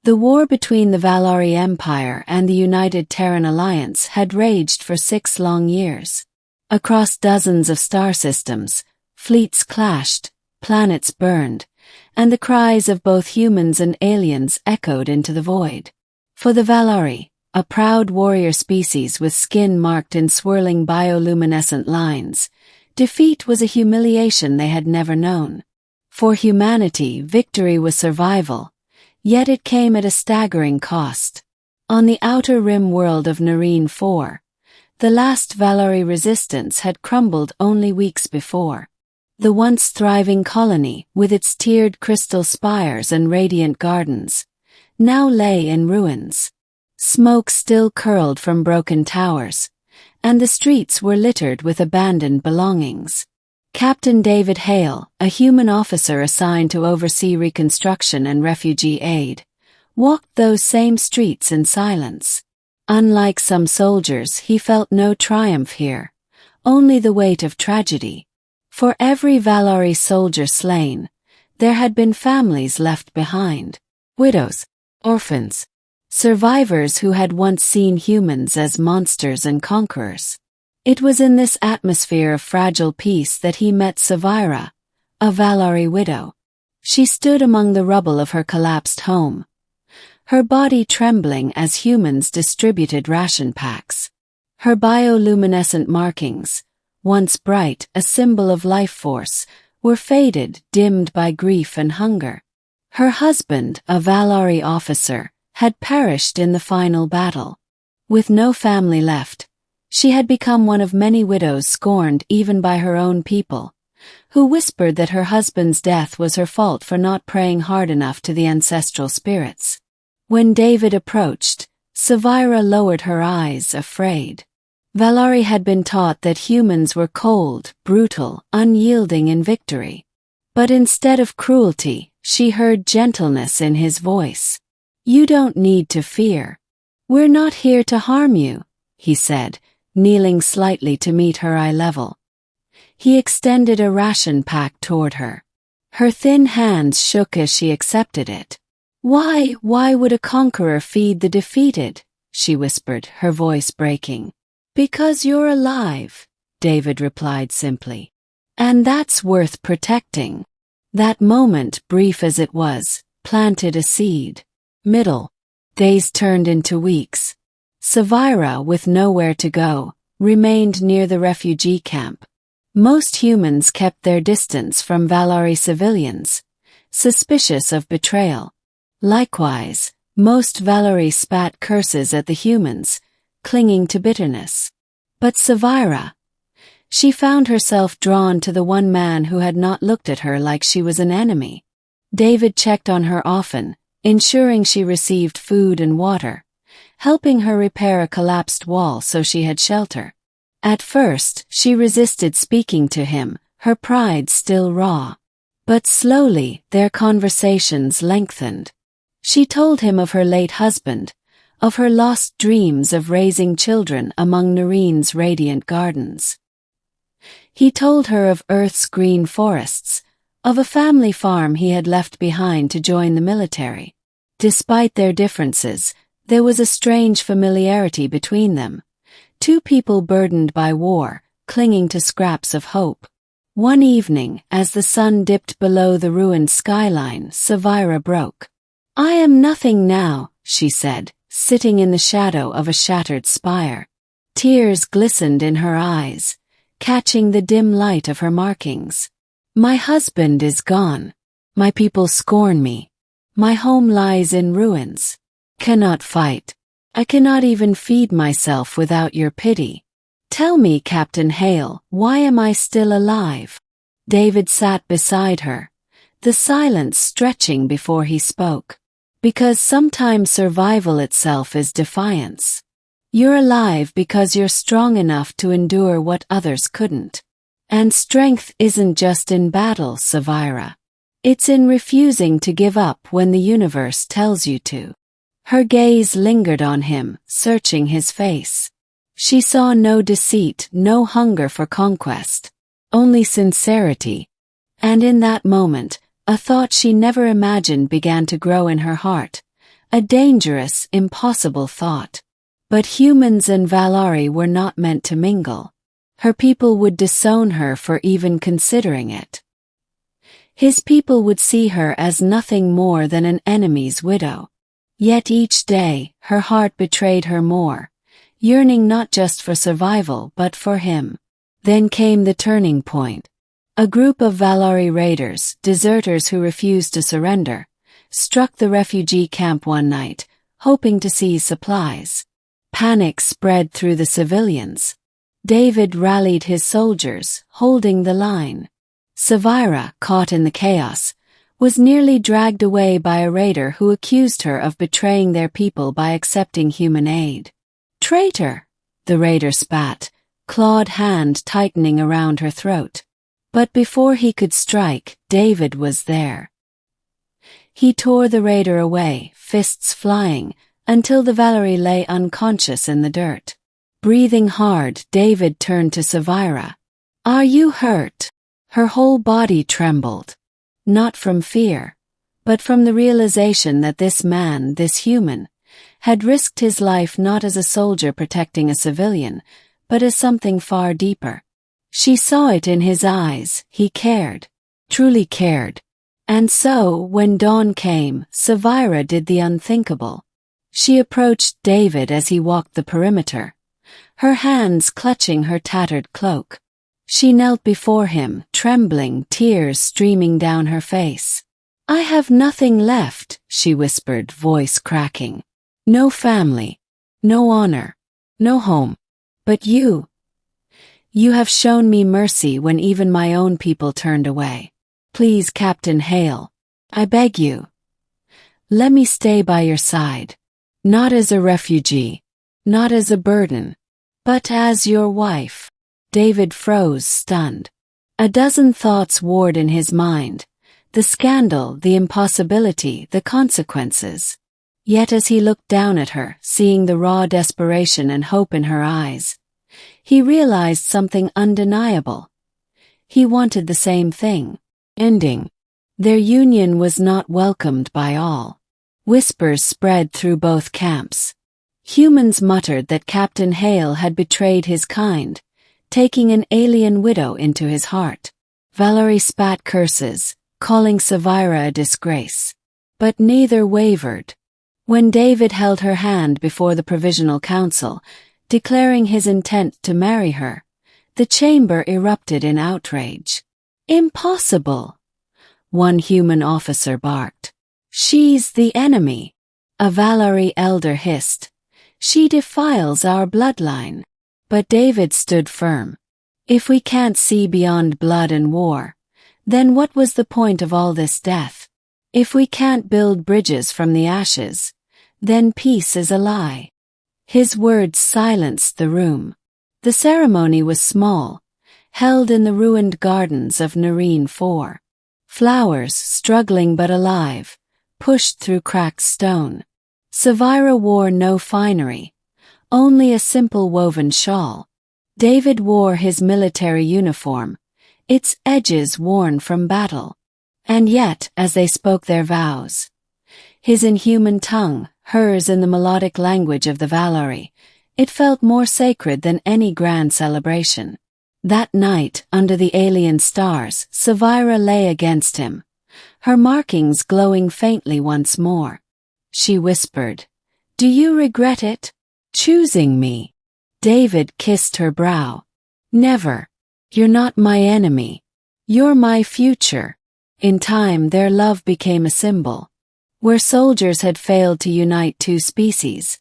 The war between the Valari Empire and the United Terran Alliance had raged for 6 long years. Across dozens of star systems, fleets clashed, planets burned, and the cries of both humans and aliens echoed into the void. For the Valari, a proud warrior species with skin marked in swirling bioluminescent lines, defeat was a humiliation they had never known. For humanity, victory was survival, yet it came at a staggering cost. On the outer rim world of Nareen 4, the last Valari resistance had crumbled only weeks before. The once thriving colony, with its tiered crystal spires and radiant gardens, now lay in ruins. Smoke still curled from broken towers, and the streets were littered with abandoned belongings. Captain David Hale, a human officer assigned to oversee reconstruction and refugee aid, walked those same streets in silence. Unlike some soldiers, he felt no triumph here, only the weight of tragedy. For every Valari soldier slain, there had been families left behind. Widows, orphans, survivors who had once seen humans as monsters and conquerors. It was in this atmosphere of fragile peace that he met Savira, a Valari widow. She stood among the rubble of her collapsed home, her body trembling as humans distributed ration packs. Her bioluminescent markings, once bright, a symbol of life force, were faded, dimmed by grief and hunger. Her husband, a Valari officer, had perished in the final battle. With no family left, she had become one of many widows scorned even by her own people, who whispered that her husband's death was her fault for not praying hard enough to the ancestral spirits. When David approached, Savira lowered her eyes, afraid. Valari had been taught that humans were cold, brutal, unyielding in victory. But instead of cruelty, she heard gentleness in his voice. "You don't need to fear. We're not here to harm you," he said, kneeling slightly to meet her eye level. He extended a ration pack toward her. Her thin hands shook as she accepted it. Why would a conqueror feed the defeated?" she whispered, her voice breaking. "Because you're alive," David replied simply. "And that's worth protecting." That moment, brief as it was, planted a seed. Days turned into weeks. Savira, with nowhere to go, remained near the refugee camp. Most humans kept their distance from Valari civilians, suspicious of betrayal. Likewise, most Valari spat curses at the humans, clinging to bitterness. But Savira, she found herself drawn to the one man who had not looked at her like she was an enemy. David checked on her often, ensuring she received food and water, helping her repair a collapsed wall so she had shelter. At first, she resisted speaking to him, her pride still raw. But slowly, their conversations lengthened. She told him of her late husband, of her lost dreams of raising children among Nareen's radiant gardens. He told her of Earth's green forests, of a family farm he had left behind to join the military. Despite their differences, there was a strange familiarity between them. Two people burdened by war, clinging to scraps of hope. One evening, as the sun dipped below the ruined skyline, Savira broke. "I am nothing now," she said, sitting in the shadow of a shattered spire. Tears glistened in her eyes, catching the dim light of her markings. "My husband is gone. My people scorn me. My home lies in ruins. Cannot fight. I cannot even feed myself without your pity. Tell me, Captain Hale, why am I still alive?" David sat beside her, the silence stretching before he spoke. "Because sometimes survival itself is defiance. You're alive because you're strong enough to endure what others couldn't. And strength isn't just in battle, Savira. It's in refusing to give up when the universe tells you to." Her gaze lingered on him, searching his face. She saw no deceit, no hunger for conquest, only sincerity. And in that moment, a thought she never imagined began to grow in her heart, A dangerous, impossible thought. But humans and Valari were not meant to mingle. Her people would disown her for even considering it. His people would see her as nothing more than an enemy's widow. Yet each day, her heart betrayed her more, yearning not just for survival but for him. Then came the turning point. A group of Valari raiders, deserters who refused to surrender, struck the refugee camp one night, hoping to seize supplies. Panic spread through the civilians. David rallied his soldiers, holding the line. Savira, caught in the chaos, was nearly dragged away by a raider who accused her of betraying their people by accepting human aid. "Traitor!" the raider spat, clawed hand tightening around her throat. But before he could strike, David was there. He tore the raider away, fists flying, until the Valari lay unconscious in the dirt. Breathing hard, David turned to Savira. "Are you hurt?" Her whole body trembled. Not from fear, but from the realization that this man, this human, had risked his life not as a soldier protecting a civilian, but as something far deeper. She saw it in his eyes. He cared, truly cared. And so, when dawn came, Savira did the unthinkable. She approached David as he walked the perimeter, her hands clutching her tattered cloak. She knelt before him, trembling, tears streaming down her face. "I have nothing left," she whispered, voice cracking. "No family, no honor, no home. But you have shown me mercy when even my own people turned away. Please, Captain Hale, I beg you, let me stay by your side. Not as a refugee, not as a burden, but as your wife." David froze, stunned. A dozen thoughts warred in his mind. The scandal, the impossibility, the consequences. Yet as he looked down at her, seeing the raw desperation and hope in her eyes, he realized something undeniable. He wanted the same thing. Ending. Their union was not welcomed by all. Whispers spread through both camps. Humans muttered that Captain Hale had betrayed his kind, taking an alien widow into his heart. Valari spat curses, calling Savira a disgrace. But neither wavered. When David held her hand before the Provisional Council, declaring his intent to marry her, the chamber erupted in outrage. "Impossible!" one human officer barked. "She's the enemy," a Valari elder hissed. "She defiles our bloodline." But David stood firm. "If we can't see beyond blood and war, then what was the point of all this death? If we can't build bridges from the ashes, then peace is a lie." His words silenced the room. The ceremony was small, held in the ruined gardens of Nareen 4. Flowers, struggling but alive, pushed through cracked stone. Savira wore no finery, only a simple woven shawl. David wore his military uniform, its edges worn from battle. And yet, as they spoke their vows, his inhuman tongue, hers in the melodic language of the Valari, it felt more sacred than any grand celebration. That night, under the alien stars, Savira lay against him, her markings glowing faintly once more. She whispered, "Do you regret it? Choosing me?" David kissed her brow. "Never. You're not my enemy. You're my future." In time, their love became a symbol. Where soldiers had failed to unite two species,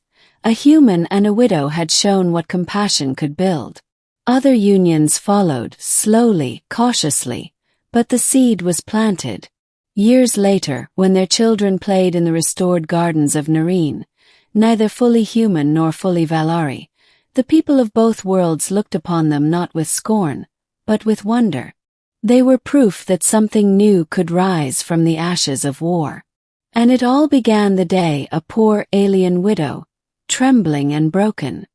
a human and a widow had shown what compassion could build. Other unions followed, slowly, cautiously, but the seed was planted. Years later, when their children played in the restored gardens of Nareen, neither fully human nor fully Valari, the people of both worlds looked upon them not with scorn, but with wonder. They were proof that something new could rise from the ashes of war. And it all began the day a poor alien widow, trembling and broken,